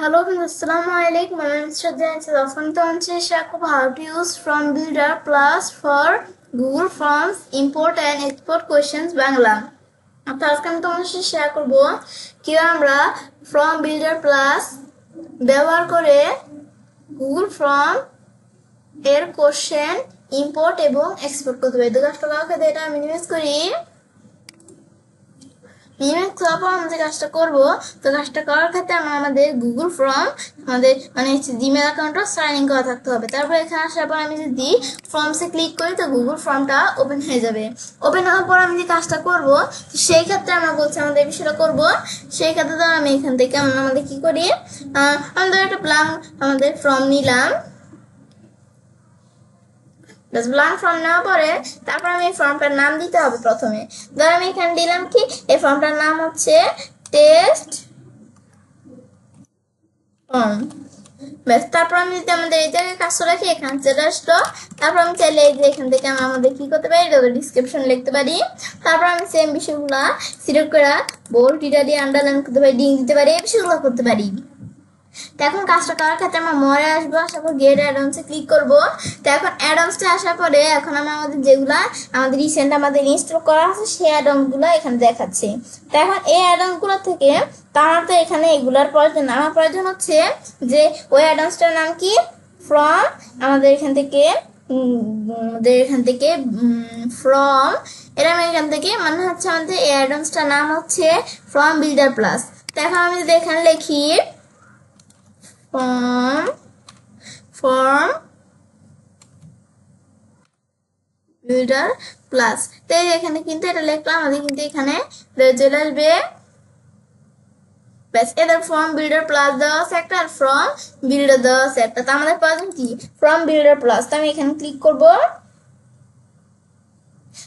Hello, Assalamu alaikum. My name is Shraddha and welcome to Shakub how to use From Builder Plus for Google Forms import and export questions Bangla. আজকে আমি তোমাদের সাথে share করব কিভাবে আমরা From Builder Plus ব্যবহার করে Google Form এর কোশ্চেন ইম্পোর্ট এবং এক্সপোর্ট করতে পারি। তো কাজটা করার এটা মিনিমাইজ করি। মিনিমাইজ করার পর আমরা যে কাজটা করবো, তো কাজটা করার ক্ষেত্রে আমাদের গুগল ফর্ম আমাদের জিমেল অ্যাকাউন্টটা সাইন ইন করা থাকতে হবে। তারপর এখানে আসার পর আমি যদি ফর্মসে ক্লিক করি তো গুগল ফর্মটা ওপেন হয়ে যাবে। ওপেন হওয়ার পর আমি যে কাজটা করবো সেই ক্ষেত্রে আমরা বলছি আমাদের বিষয়টা করবো, সেই ক্ষেত্রে ধর আমি এখান থেকে আমাদের কি করি, আমাদের একটা ব্ল্যাঙ্ক আমাদের ফর্ম নিলাম। ব্ল্যাঙ্ক ফর্ম নেওয়ার পরে তারপর আমি এই ফর্মটার নাম দিতে হবে। প্রথমে ধর আমি এখানে দিলাম কি, এই ফর্মটার নাম হচ্ছে টেস্ট ফর্ম। ব্যাস, তারপর আমি যদি আমাদের এই জায়গায় কাজ রাখি এখানে চলে আসলো। তারপর আমি চাইলে এই যে এখান থেকে আমাদের কি করতে পারি, ডিসক্রিপশন লিখতে পারি। তারপর আমি সেম বিষয়গুলা সিলেক্ট করে বোল্ড ইটালি আন্ডারলাইন করতে পারি, ডিং দিতে পারি, এই বিষয়গুলো করতে পারি। তো এখন কাজটা করার ক্ষেত্রে আমরা মরে আসবো, আসার পর গেট অ্যাডভান্সে ক্লিক করবো। তো এখন অ্যাডভান্সে আসার পরে এখন আমাদের যেগুলা আমাদের রিসেন্ট আমাদের ইনস্টল করা আছে সেই অ্যাডভান্সগুলো এখানে দেখাচ্ছে। তো এখন এই অ্যাডভান্সগুলো থেকে আমার তো এখানে এগুলার প্রয়োজন, আমার প্রয়োজন হচ্ছে যে ওই অ্যাডভান্সটার নাম কি, ফ্রম আমাদের এখান থেকে ফ্রম এরকম এখান থেকে মানে হচ্ছে আমাদের এই অ্যাডভান্সটার নাম হচ্ছে ফ্রম বিল্ডার প্লাস। তো এখন আমি যদি এখানে লিখি ফর্ম বিল্ডার প্লাস, তো এখানে কিন্তু এটা লিখলাম, আমাদের কিন্তু এখানে চলে আসবে। ব্যাস, এদের ফর্ম বিল্ডার প্লাস দেওয়া আছে একটা, আর ফর্ম বিল্ডার দেওয়া আছে একটা। তো আমাদের প্রয়োজন কি, ফর্ম বিল্ডার প্লাস। তো আমি এখানে ক্লিক করব।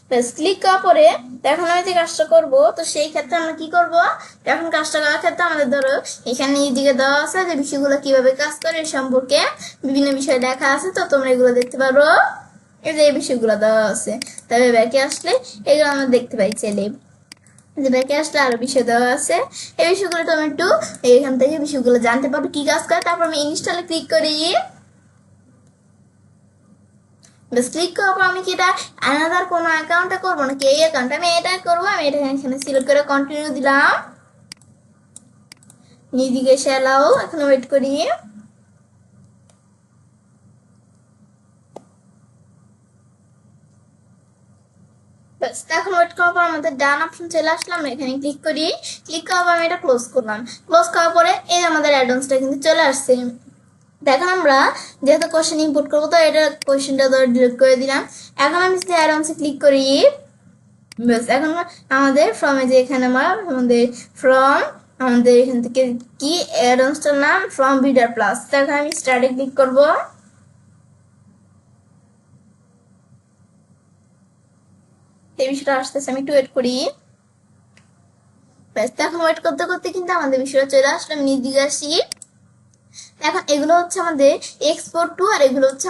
ব্যাস, ক্লিক করার পরে এখন আমি যে কাজটা করবো, তো সেই ক্ষেত্রে আমরা কি করব, এখন কাজটা করার ক্ষেত্রে আমাদের ধরো এখানে এইদিকে দেওয়া আছে যে বিষয়গুলো কিভাবে কাজ করে এই সম্পর্কে বিভিন্ন বিষয় লেখা আছে। তো তোমরা এগুলো দেখতে পারো, এই যে এই বিষয়গুলো দেওয়া আছে। তবে ব্যাকে আসলে এগুলো আমরা দেখতে পাই, চাইলে যে ব্যাকে আসলে আরো বিষয় দেওয়া আছে। এই বিষয়গুলো তোমরা একটু এখান থেকে বিষয়গুলো জানতে পারবে কি কাজ করে। তারপর আমি ইনস্টলে ক্লিক করি। বাস, ক্লিক করার পর আমি কি এটা আলাদা কোনো অ্যাকাউন্টে করবো নাকি এই অ্যাকাউন্টে আমি এটা করবো। আমি এটা এখানে সিলেক্ট করে কন্টিনিউ দিলাম, নিজেকে এসে এলাও। এখন ওয়েট করি। এখন ওয়েট করার পর আমাদের ডান অপশন চলে আসলাম, এখানে ক্লিক করি। ক্লিক করার পর আমি এটা ক্লোজ করলাম। ক্লোজ করার পরে এই আমাদের অ্যাডভান্সটা কিন্তু চলে আসছে। দেখেন আমরা যেহেতু কোশ্চেন ইনপুট করবো, তো এটা কোশ্চেনটা ধরে ডিলিট করে দিলাম। এখন আমি যদি অ্যাডভান্সে ক্লিক করি, ব্যাস এখন আমাদের ফর্মে যে এখানে আমাদের ফর্ম আমাদের এখান থেকে কি অ্যাডভান্সটার নাম ফর্ম বিল্ডার প্লাস। এখন আমি স্টার্টে ক্লিক করব। এই বিষয়টা আসতেছে, আমি একটু ওয়েট করি। ব্যাস, এখন ওয়েট করতে করতে কিন্তু আমাদের বিষয়টা চলে আসলে আমি নিজ দিকে আসি। এখন এগুলো হচ্ছে আমাদের এক্সপোর্ট টু, আর এগুলো হচ্ছে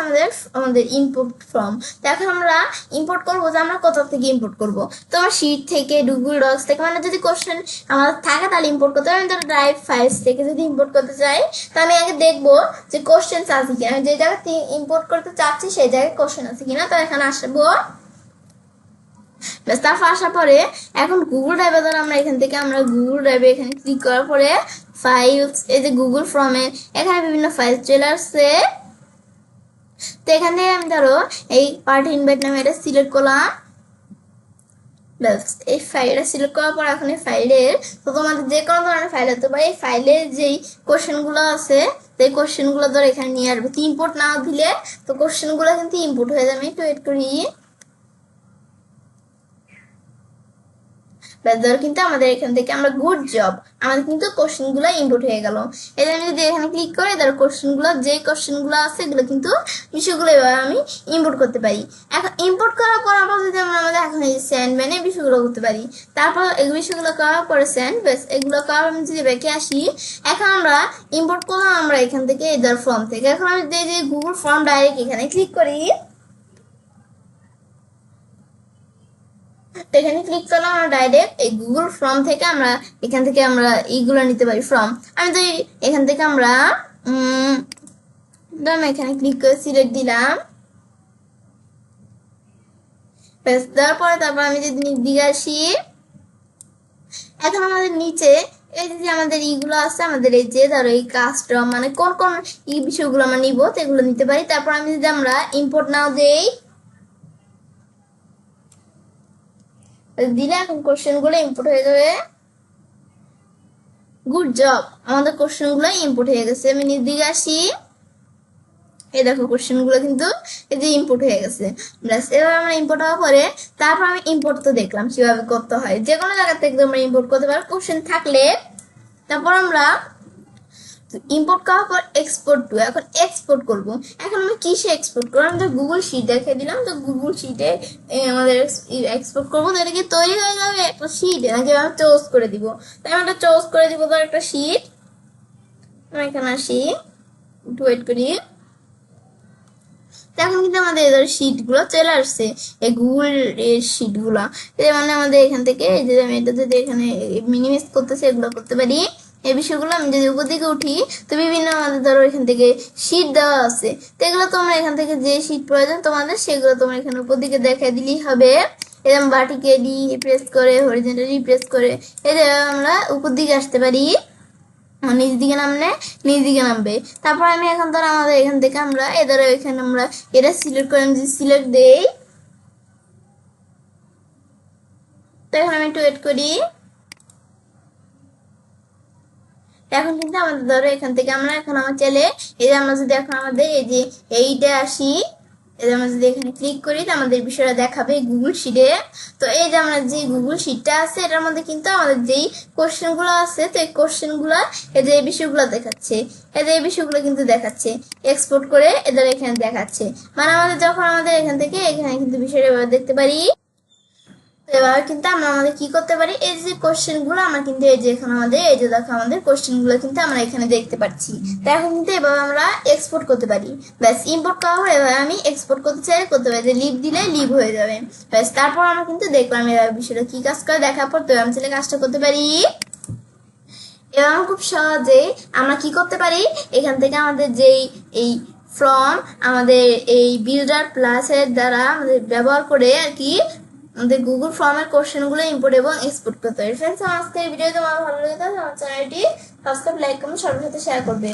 আমাদের ইম্পোর্ট ফর্ম। তো এখন আমরা ইম্পোর্ট করবো, যে আমরা কোথা থেকে ইম্পোর্ট করবো, তো আমার শিট থেকে, গুগল ডক্স থেকে, মানে যদি কোশ্চেন আমার থাকে তাহলে ইম্পোর্ট করতে হবে। আমি ধরো ড্রাইভ ফাইলস থেকে যদি ইম্পোর্ট করতে চাই, তো আমি আগে দেখবো যে কোশ্চেন আছে কিনা, আমি যে জায়গাতে ইম্পোর্ট করতে চাচ্ছি সেই জায়গায় কোশ্চেন আছে কিনা। তো এখানে আসবো। ব্যাস, তারপর আসার পরে এখন গুগল ড্রাইভে ধরো আমরা এখান থেকে গুগল ড্রাইভে এখানে ক্লিক করার পরে ফাইলস, এই যে গুগল ফর্মের এখানে বিভিন্ন ফাইল চলে আসছে। তো এখান থেকে আমি ধরো এই পার্ট ইনভাইট নামে এটা সিলেক্ট করলাম। ব্যাস, এই ফাইলটা সিলেক্ট করার পর এখন এই ফাইলের, তো তোমাদের যে কোনো ধরনের ফাইল হতে পারে, এই ফাইলের যেই কোশ্চেনগুলো আছে সেই কোশ্চেনগুলো ধরো এখানে নিয়ে আসবে। তো ইম্পোর্ট না দিলে তো কোশ্চেনগুলো কিন্তু ইম্পোর্ট হয়ে যাবে। একটু ওয়েট করি। ধর কিন্তু আমাদের এখান থেকে আমরা গুড জব, আমাদের কিন্তু কোশ্চেন গুলো ইম্পোর্ট হয়ে গেল। এই আমি যদি এখানে ক্লিক করি, ধর কোশ্চেন গুলো যে কোশ্চেন গুলো আছে এগুলো কিন্তু বিষয়গুলো এবার আমি ইম্পোর্ট করতে পারি। এখন ইম্পোর্ট করার পর আমরা যদি আমাদের এখন এই সেন্ড মানে বিষয়গুলো করতে পারি। তারপর এই বিষয়গুলো করার পরে সেন্ড, বেস এগুলো করার আমি যদি ব্যাকে আসি, এখন আমরা ইম্পোর্ট করলাম আমরা এখান থেকে এদের ফর্ম থেকে। এখন আমি যে গুগল ফর্ম ডাইরেক্ট এখানে ক্লিক করি। তো এখানে ক্লিক করলাম, আমরা ডাইরেক্ট এই গুগল ফর্ম থেকে আমরা এখান থেকে আমরা এইগুলো নিতে পারি ফর্ম। আমি তো এখান থেকে আমরা এখানে ক্লিক করে সিলেক্ট দিলাম, দেওয়ার পরে তারপর আমি যদি দিকে আসি, এখন আমাদের নিচে এই যে আমাদের ইগুলো আছে, আমাদের এই যে ধরো এই কাস্টম মানে কোন কোন এই বিষয়গুলো আমরা নিব তো এগুলো নিতে পারি। তারপর আমি যদি আমরা ইম্পোর্ট নাও দেই, দিলে এখন কোশ্চেন গুলো ইম্পোর্ট হয়ে যাবে। গুড জব, আমাদের কোশ্চেন গুলো ইম্পোর্ট হয়ে গেছে। আমি নিচ দিকে আসি, এই দেখো কোশ্চেন গুলো কিন্তু এই যে ইম্পোর্ট হয়ে গেছে। ব্যাস, এবার আমরা ইম্পোর্ট হওয়ার পরে তারপর আমি ইম্পোর্ট তো দেখলাম কিভাবে করতে হয়, যে কোনো জায়গা থেকে আমরা ইম্পোর্ট করতে পারবো কোশ্চেন থাকলে। তারপর আমরা ইম্পোর্ট করার পর এক্সপোর্ট টু, এখন এক্সপোর্ট করব। এখন আমি কিসে এক্সপোর্ট করবো, আমি তো গুগল শিট দেখে দিলাম, তো গুগল শিটে আমাদের এক্সপোর্ট করবো। তো এটা কি তৈরি হয়ে যাবে একটা শিট, নাকি আমি চুজ করে দিব? তাই আমি একটা চুজ করে দিব তো একটা শিট। আমি এখানে আসি, একটু ওয়েট করি। এখন কিন্তু আমাদের এদের শিট গুলো চলে আসছে, এই গুগল এর শিট গুলা। মানে আমাদের এখান থেকে এই যে আমি এটা যদি এখানে মিনিমাইজ করতেছি, এগুলো করতে পারি। এই বিষয়গুলো আমি যদি উপর দিকে উঠি, তো বিভিন্ন আমাদের ধরো এখান থেকে শিট দেওয়া আছে, তো এগুলো তোমরা এখান থেকে যে শিট প্রয়োজন তোমাদের সেগুলো তোমরা এখানে উপর দিকে দেখাই দিলেই হবে। এরকম ভার্টিক্যালি প্রেস করে, হরিজন্টালি প্রেস করে এই যে আমরা উপর দিকে আসতে পারি, নিচ দিকে নামলে নিচ দিকে নামবে। তারপর আমি এখন ধর আমাদের এখান থেকে আমরা এদের এখানে আমরা এটা সিলেক্ট করে যদি সিলেক্ট দেই, তো এখন আমি একটু ওয়েট করি। এখন কিন্তু আমাদের ধরো এখান থেকে আমরা এখন আমার চাইলে এই যে আমরা যদি এখন আমাদের এই যে এইটা আসি, এই যে আমরা যদি এখানে ক্লিক করি তো আমাদের বিষয়টা দেখাবে গুগল শিটে। তো এই যে আমরা যে গুগল শিটটা আছে এটার মধ্যে কিন্তু আমাদের যেই কোশ্চেন গুলো আছে, তো এই কোশ্চেন গুলো এই যে এই বিষয়গুলো দেখাচ্ছে, এই যে এই বিষয়গুলো কিন্তু দেখাচ্ছে এক্সপোর্ট করে এদের এখানে দেখাচ্ছে। মানে আমাদের যখন আমাদের এখান থেকে এখানে কিন্তু বিষয়টা দেখতে পারি। এবার কিন্তু আমরা আমাদের কি করতে পারি, এই যে কোশ্চেন গুলো আমরা কিন্তু এই যে এখানে আমাদের এই যে দেখো আমাদের কোশ্চেন গুলো কিন্তু আমরা এখানে দেখতে পাচ্ছি। তো এখন কিন্তু এভাবে আমরা এক্সপোর্ট করতে পারি। ব্যাস, ইম্পোর্ট করা হয়ে এবার আমি এক্সপোর্ট করতে চাই, করতে পারি যে লিভ দিলে লিভ হয়ে যাবে। ব্যাস, তারপর আমরা কিন্তু দেখলাম এবার বিষয়টা কি কাজ করে দেখার পর তো আমি চাইলে কাজটা করতে পারি। এবার আমরা খুব সহজে আমরা কি করতে পারি, এখান থেকে আমাদের যেই এই ফর্ম আমাদের এই বিল্ডার প্লাসের দ্বারা আমাদের ব্যবহার করে আর কি আমাদের গুগল ফর্মের কোশ্চেন গুলো ইম্পোর্ট এবং এক্সপোর্ট করতে পারি। ফ্রেন্ডস, আজকের ভিডিও তোমার ভালো লেগে থাকে আমার চ্যানেলটি সাবস্ক্রাইব, লাইক, কমেন্ট সবার সাথে শেয়ার করবে।